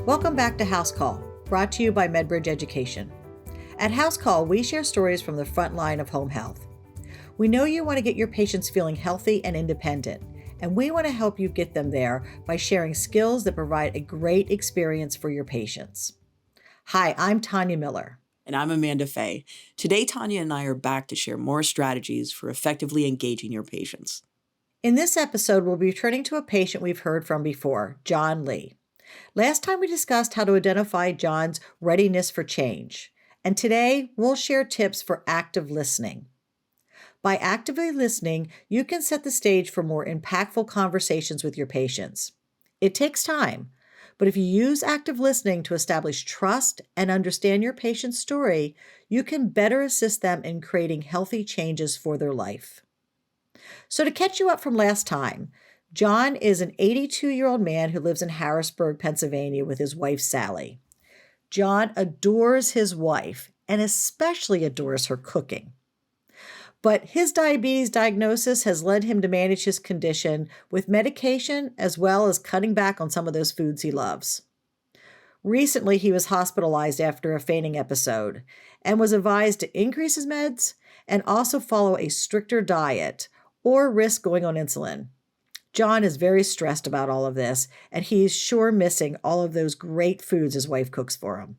Welcome back to House Call, brought to you by MedBridge Education. At House Call, we share stories from the front line of home health. We know you want to get your patients feeling healthy and independent, and we want to help you get them there by sharing skills that provide a great experience for your patients. Hi, I'm Tanya Miller. And I'm Amanda Fay. Today, Tanya and I are back to share more strategies for effectively engaging your patients. In this episode, we'll be returning to a patient we've heard from before, John Lee. Last time we discussed how to identify John's readiness for change, and today we'll share tips for active listening. By actively listening, you can set the stage for more impactful conversations with your patients. It takes time, but if you use active listening to establish trust and understand your patient's story, you can better assist them in creating healthy changes for their life. So to catch you up from last time, John is an 82-year-old man who lives in Harrisburg, Pennsylvania with his wife, Sally. John adores his wife and especially adores her cooking. But his diabetes diagnosis has led him to manage his condition with medication as well as cutting back on some of those foods he loves. Recently, he was hospitalized after a fainting episode and was advised to increase his meds and also follow a stricter diet or risk going on insulin. John is very stressed about all of this, and he's sure missing all of those great foods his wife cooks for him.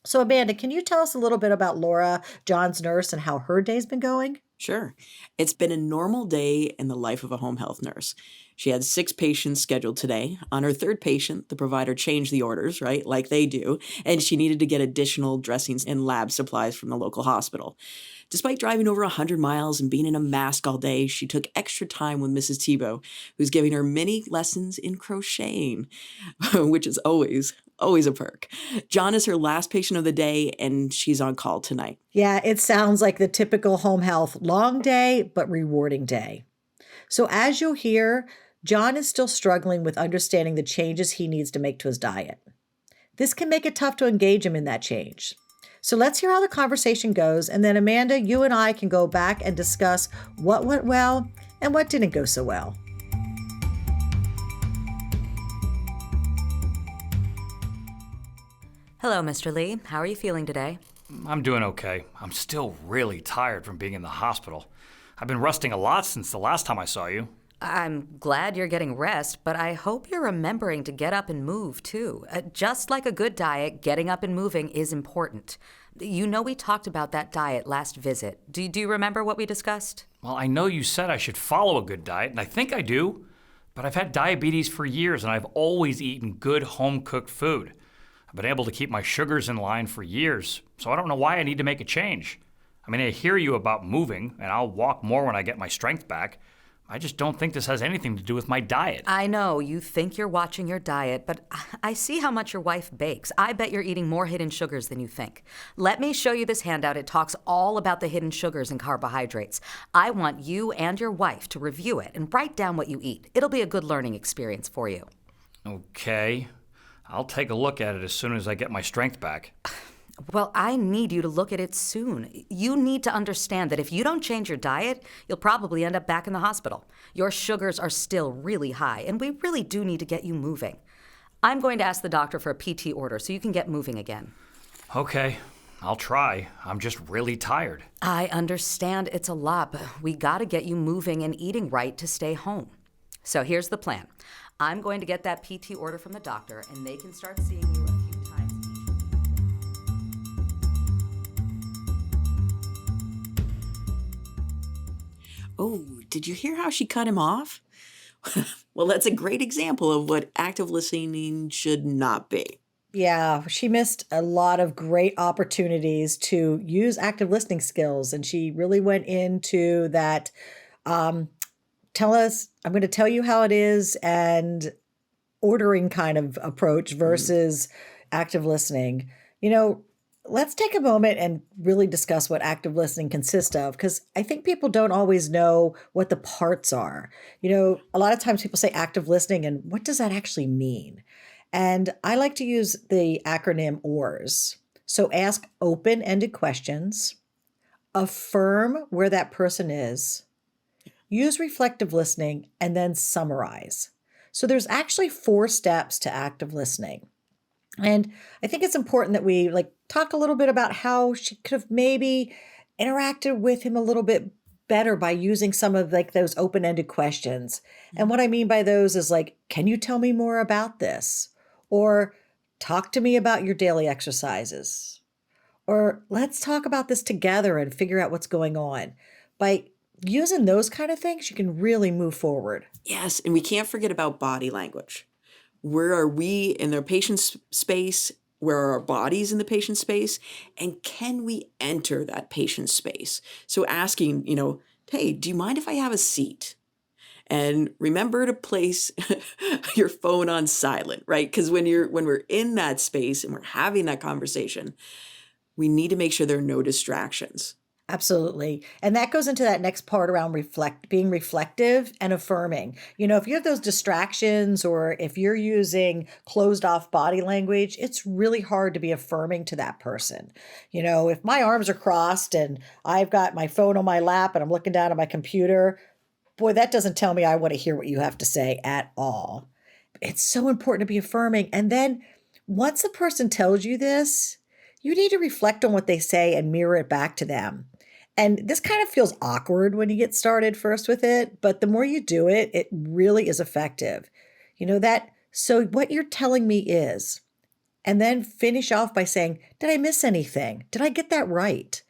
So, Amanda, can you tell us a little bit about Laura, John's nurse, and how her day's been going? Sure. It's been a normal day in the life of a home health nurse. She had 6 patients scheduled today. On her 3rd patient, the provider changed the orders, right, like they do, and she needed to get additional dressings and lab supplies from the local hospital. Despite driving over 100 miles and being in a mask all day, she took extra time with Mrs. Tebow, who's giving her mini lessons in crocheting, which is always a perk. John is her last patient of the day, and she's on call tonight. Yeah, it sounds like the typical home health long day, but rewarding day. So as you'll hear, John is still struggling with understanding the changes he needs to make to his diet. This can make it tough to engage him in that change. So let's hear how the conversation goes, and then Amanda, you and I can go back and discuss what went well and what didn't go so well. Hello, Mr. Lee. How are you feeling today? I'm doing okay. I'm still really tired from being in the hospital. I've been resting a lot since the last time I saw you. I'm glad you're getting rest, but I hope you're remembering to get up and move, too. Just like a good diet, getting up and moving is important. You know we talked about that diet last visit. Do you remember what we discussed? Well, I know you said I should follow a good diet, and I think I do. But I've had diabetes for years, and I've always eaten good home-cooked food. I've been able to keep my sugars in line for years, so I don't know why I need to make a change. I mean, I hear you about moving, and I'll walk more when I get my strength back. I just don't think this has anything to do with my diet. I know you think you're watching your diet, but I see how much your wife bakes. I bet you're eating more hidden sugars than you think. Let me show you this handout. It talks all about the hidden sugars and carbohydrates. I want you and your wife to review it and write down what you eat. It'll be a good learning experience for you. Okay. I'll take a look at it as soon as I get my strength back. Well, I need you to look at it soon. You need to understand that if you don't change your diet, you'll probably end up back in the hospital. Your sugars are still really high, and we really do need to get you moving. I'm going to ask the doctor for a PT order so you can get moving again. Okay, I'll try. I'm just really tired. I understand it's a lot, but we got to get you moving and eating right to stay home. So here's the plan. I'm going to get that PT order from the doctor, and they can start seeing you a few times each week. Oh, did you hear how she cut him off? Well, that's a great example of what active listening should not be. Yeah, she missed a lot of great opportunities to use active listening skills, and she really went into that I'm going to tell you how it is, and ordering kind of approach versus active listening. Let's take a moment and really discuss what active listening consists of, because I think people don't always know what the parts are. A lot of times people say active listening, and what does that actually mean? And I like to use the acronym OARS. So ask open-ended questions, affirm where that person is, use reflective listening, and then summarize. So there's actually 4 steps to active listening. And I think it's important that we talk a little bit about how she could have maybe interacted with him a little bit better by using some of those open-ended questions. And what I mean by those is can you tell me more about this? Or talk to me about your daily exercises. Or let's talk about this together and figure out what's going on. By using those kind of things, you can really move forward. Yes, and we can't forget about body language. Where are we in their patient's space? Where are our bodies in the patient's space? And can we enter that patient's space? So asking, hey, do you mind if I have a seat? And remember to place your phone on silent, right? Because when we're in that space and we're having that conversation, we need to make sure there are no distractions. Absolutely. And that goes into that next part around being reflective and affirming. If you have those distractions or if you're using closed off body language, it's really hard to be affirming to that person. If my arms are crossed and I've got my phone on my lap and I'm looking down at my computer, boy, that doesn't tell me I want to hear what you have to say at all. It's so important to be affirming. And then once a person tells you this, you need to reflect on what they say and mirror it back to them. And this kind of feels awkward when you get started first with it, but the more you do it, it really is effective. So what you're telling me is, and then finish off by saying, did I miss anything? Did I get that right?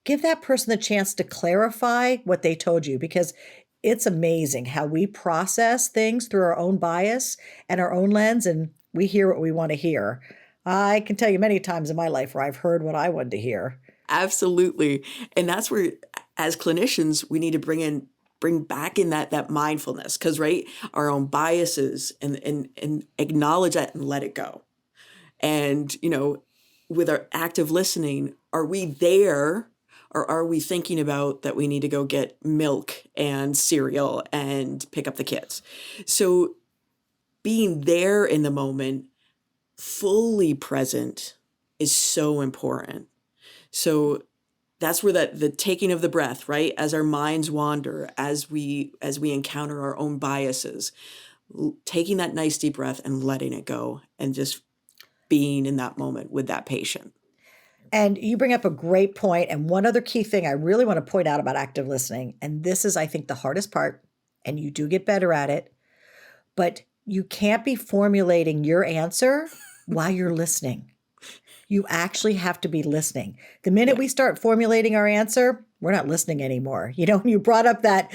Give that person the chance to clarify what they told you, because it's amazing how we process things through our own bias and our own lens, and we hear what we want to hear. I can tell you many times in my life where I've heard what I wanted to hear. Absolutely. And that's where, as clinicians, we need to bring back in that mindfulness, because, right, our own biases and acknowledge that and let it go. And, with our active listening, are we there, or are we thinking about that we need to go get milk and cereal and pick up the kids? So being there in the moment, fully present, is so important. So that's where the taking of the breath, right? As our minds wander, as we encounter our own biases, taking that nice deep breath and letting it go and just being in that moment with that patient. And you bring up a great point. And one other key thing I really want to point out about active listening, and this is, I think, the hardest part, and you do get better at it, but you can't be formulating your answer while you're listening. You actually have to be listening. The minute we start formulating our answer, we're not listening anymore. You brought up that,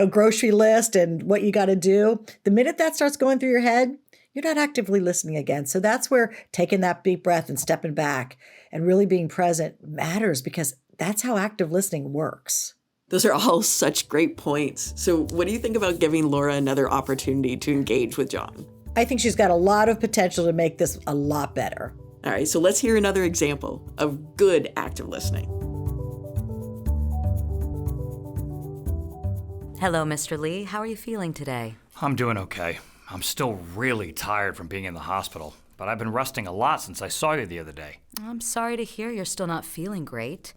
grocery list and what you got to do. The minute that starts going through your head, you're not actively listening again. So that's where taking that deep breath and stepping back and really being present matters, because that's how active listening works. Those are all such great points. So what do you think about giving Laura another opportunity to engage with John? I think she's got a lot of potential to make this a lot better. All right, so let's hear another example of good active listening. Hello, Mr. Lee. How are you feeling today? I'm doing okay. I'm still really tired from being in the hospital, but I've been resting a lot since I saw you the other day. I'm sorry to hear you're still not feeling great.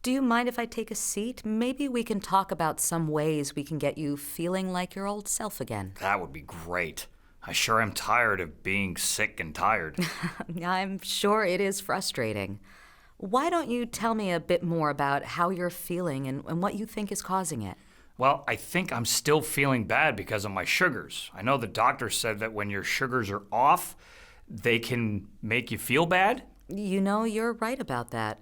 Do you mind if I take a seat? Maybe we can talk about some ways we can get you feeling like your old self again. That would be great. I sure am tired of being sick and tired. I'm sure it is frustrating. Why don't you tell me a bit more about how you're feeling and what you think is causing it? Well, I think I'm still feeling bad because of my sugars. I know the doctor said that when your sugars are off, they can make you feel bad. You're right about that.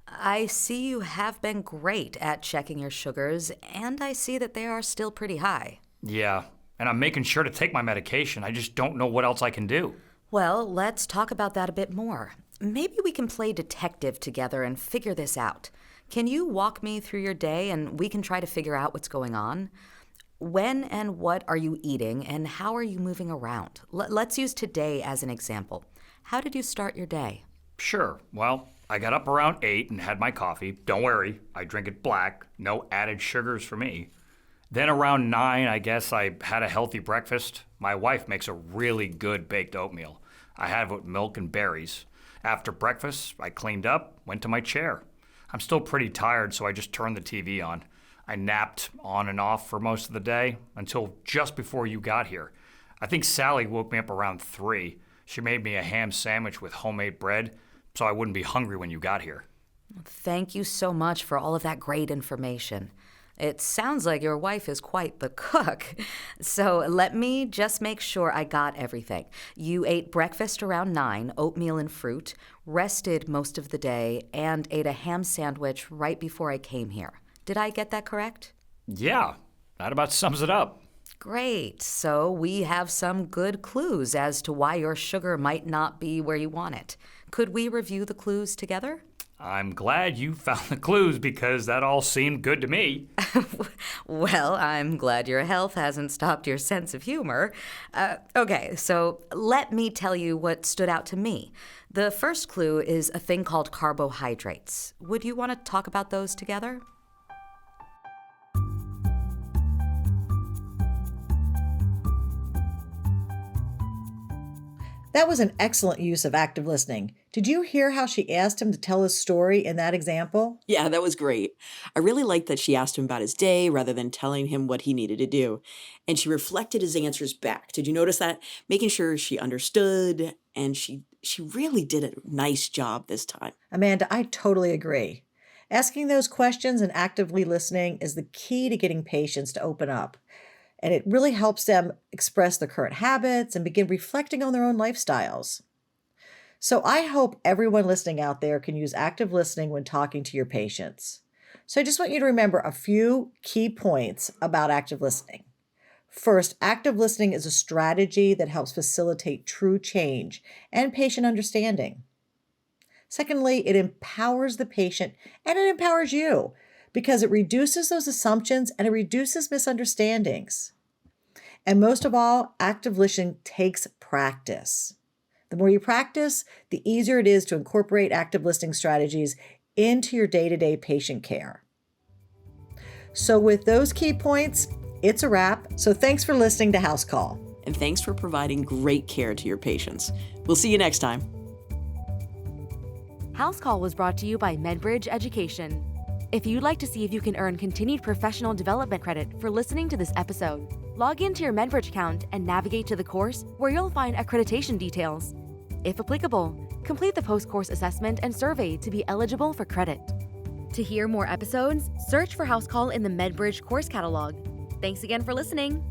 I see you have been great at checking your sugars, and I see that they are still pretty high. Yeah, and I'm making sure to take my medication. I just don't know what else I can do. Well, let's talk about that a bit more. Maybe we can play detective together and figure this out. Can you walk me through your day and we can try to figure out what's going on? When and what are you eating and how are you moving around? Let's use today as an example. How did you start your day? Sure. Well, I got up around 8 and had my coffee. Don't worry, I drink it black. No added sugars for me. Then around 9, I guess I had a healthy breakfast. My wife makes a really good baked oatmeal. I had it with milk and berries. After breakfast, I cleaned up, went to my chair. I'm still pretty tired, so I just turned the TV on. I napped on and off for most of the day until just before you got here. I think Sally woke me up around 3. She made me a ham sandwich with homemade bread, so I wouldn't be hungry when you got here. Thank you so much for all of that great information. It sounds like your wife is quite the cook. So let me just make sure I got everything. You ate breakfast around 9, oatmeal and fruit, rested most of the day, and ate a ham sandwich right before I came here. Did I get that correct? Yeah, that about sums it up. Great. So we have some good clues as to why your sugar might not be where you want it. Could we review the clues together? I'm glad you found the clues because that all seemed good to me. Well, I'm glad your health hasn't stopped your sense of humor. Okay, so let me tell you what stood out to me. The first clue is a thing called carbohydrates. Would you want to talk about those together? That was an excellent use of active listening. Did you hear how she asked him to tell his story in that example? Yeah, that was great. I really liked that she asked him about his day rather than telling him what he needed to do. And she reflected his answers back. Did you notice that? Making sure she understood, and she really did a nice job this time. Amanda, I totally agree. Asking those questions and actively listening is the key to getting patients to open up. And it really helps them express their current habits and begin reflecting on their own lifestyles. So I hope everyone listening out there can use active listening when talking to your patients. So I just want you to remember a few key points about active listening. First, active listening is a strategy that helps facilitate true change and patient understanding. Secondly, it empowers the patient and it empowers you because it reduces those assumptions and it reduces misunderstandings. And most of all, active listening takes practice. The more you practice, the easier it is to incorporate active listening strategies into your day-to-day patient care. So with those key points, it's a wrap. So thanks for listening to House Call. And thanks for providing great care to your patients. We'll see you next time. House Call was brought to you by MedBridge Education. If you'd like to see if you can earn continued professional development credit for listening to this episode, log into your MedBridge account and navigate to the course where you'll find accreditation details. If applicable, complete the post-course assessment and survey to be eligible for credit. To hear more episodes, search for House Call in the MedBridge course catalog. Thanks again for listening.